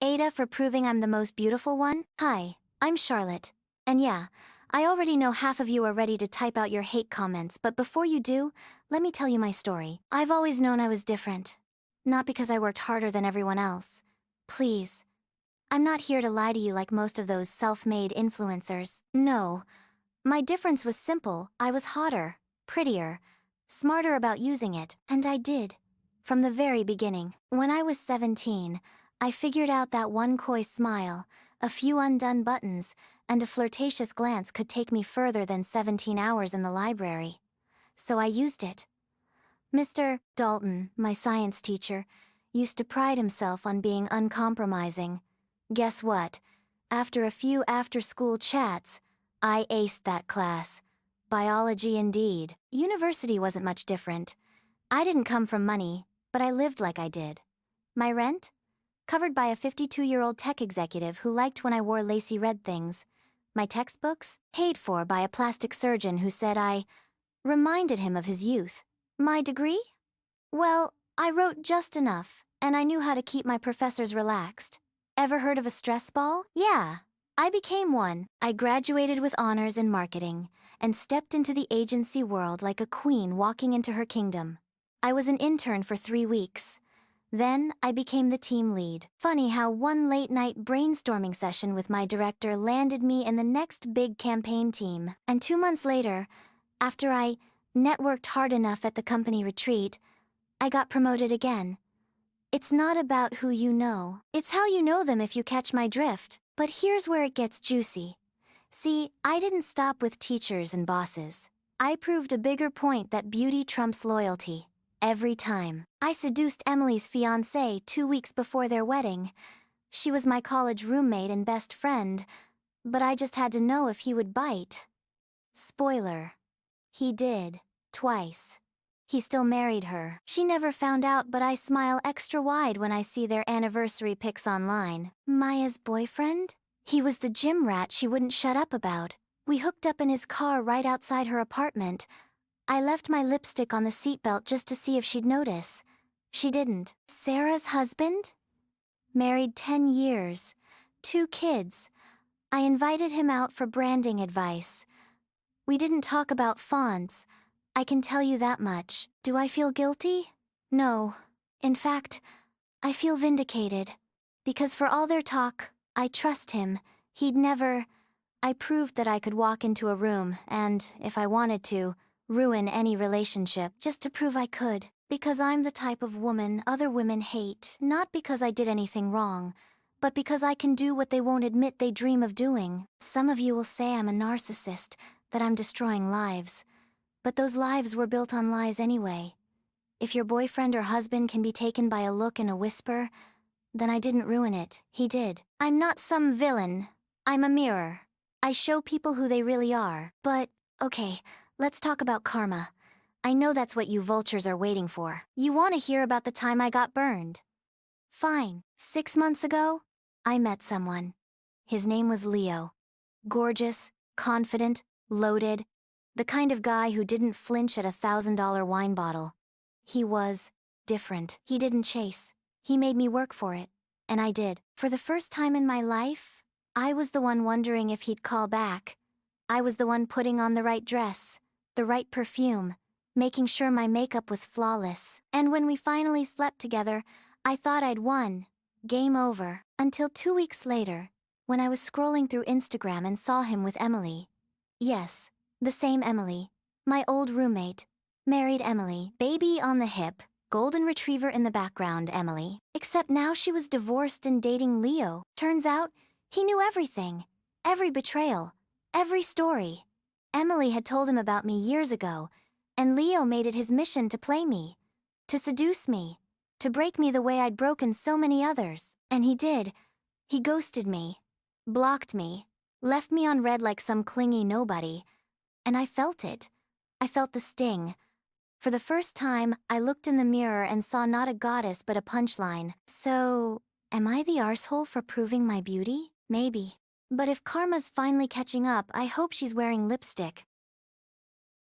AITA for proving I'm the most beautiful one? Hi, I'm Charlotte. And yeah, I already know half of you are ready to type out your hate comments, but before you do, let me tell you my story. I've always known I was different. Not because I worked harder than everyone else. Please. I'm not here to lie to you like most of those self-made influencers. No. My difference was simple. I was hotter, prettier, smarter about using it, and I did. From the very beginning. When I was 17, I figured out that one coy smile, a few undone buttons, and a flirtatious glance could take me further than 17 hours in the library. So I used it. Mr. Dalton, my science teacher, used to pride himself on being uncompromising. Guess what? After a few after-school chats, I aced that class. Biology indeed. University wasn't much different. I didn't come from money, but I lived like I did. My rent? Covered by a 52-year-old tech executive who liked when I wore lacy red things. My textbooks? Paid for by a plastic surgeon who said I reminded him of his youth. My degree? Well, I wrote just enough, and I knew how to keep my professors relaxed. Ever heard of a stress ball? Yeah, I became one. I graduated with honors in marketing, and stepped into the agency world like a queen walking into her kingdom. I was an intern for 3 weeks. Then, I became the team lead. Funny how one late-night brainstorming session with my director landed me in the next big campaign team. And 2 months later, after I networked hard enough at the company retreat, I got promoted again. It's not about who you know. It's how you know them, if you catch my drift. But here's where it gets juicy. See, I didn't stop with teachers and bosses. I proved a bigger point that beauty trumps loyalty. Every time. I seduced Emily's fiancé 2 weeks before their wedding. She was my college roommate and best friend, but I just had to know if he would bite. Spoiler. He did. Twice. He still married her. She never found out, but I smile extra wide when I see their anniversary pics online. Maya's boyfriend? He was the gym rat she wouldn't shut up about. We hooked up in his car right outside her apartment. I left my lipstick on the seatbelt just to see if she'd notice. She didn't. Sarah's husband? Married 10 years. 2 kids. I invited him out for branding advice. We didn't talk about fonts. I can tell you that much. Do I feel guilty? No. In fact, I feel vindicated. Because for all their talk, I trust him. He'd never... I proved that I could walk into a room and, if I wanted to, ruin any relationship just to prove I could. Because I'm the type of woman other women hate, not because I did anything wrong, but because I can do what they won't admit they dream of doing. Some of you will say I'm a narcissist, that I'm destroying lives. But those lives were built on lies anyway. If your boyfriend or husband can be taken by a look and a whisper, then I didn't ruin it, he did. I'm not some villain. I'm a mirror. I show people who they really are. But, okay, let's talk about karma. I know that's what you vultures are waiting for. You want to hear about the time I got burned. Fine. 6 months ago, I met someone. His name was Leo. Gorgeous, confident, loaded. The kind of guy who didn't flinch at a $1,000 wine bottle. He was different. He didn't chase. He made me work for it. And I did. For the first time in my life, I was the one wondering if he'd call back. I was the one putting on the right dress, the right perfume, making sure my makeup was flawless. And when we finally slept together, I thought I'd won. Game over. Until 2 weeks later, when I was scrolling through Instagram and saw him with Emily. Yes, the same Emily. My old roommate. Married Emily. Baby on the hip. Golden retriever in the background, Emily. Except now she was divorced and dating Leo. Turns out, he knew everything. Every betrayal. Every story. Emily had told him about me years ago, and Leo made it his mission to play me. To seduce me. To break me the way I'd broken so many others. And he did. He ghosted me. Blocked me. Left me on red like some clingy nobody. And I felt it. I felt the sting. For the first time, I looked in the mirror and saw not a goddess but a punchline. So, am I the arsehole for proving my beauty? Maybe. But if karma's finally catching up, I hope she's wearing lipstick.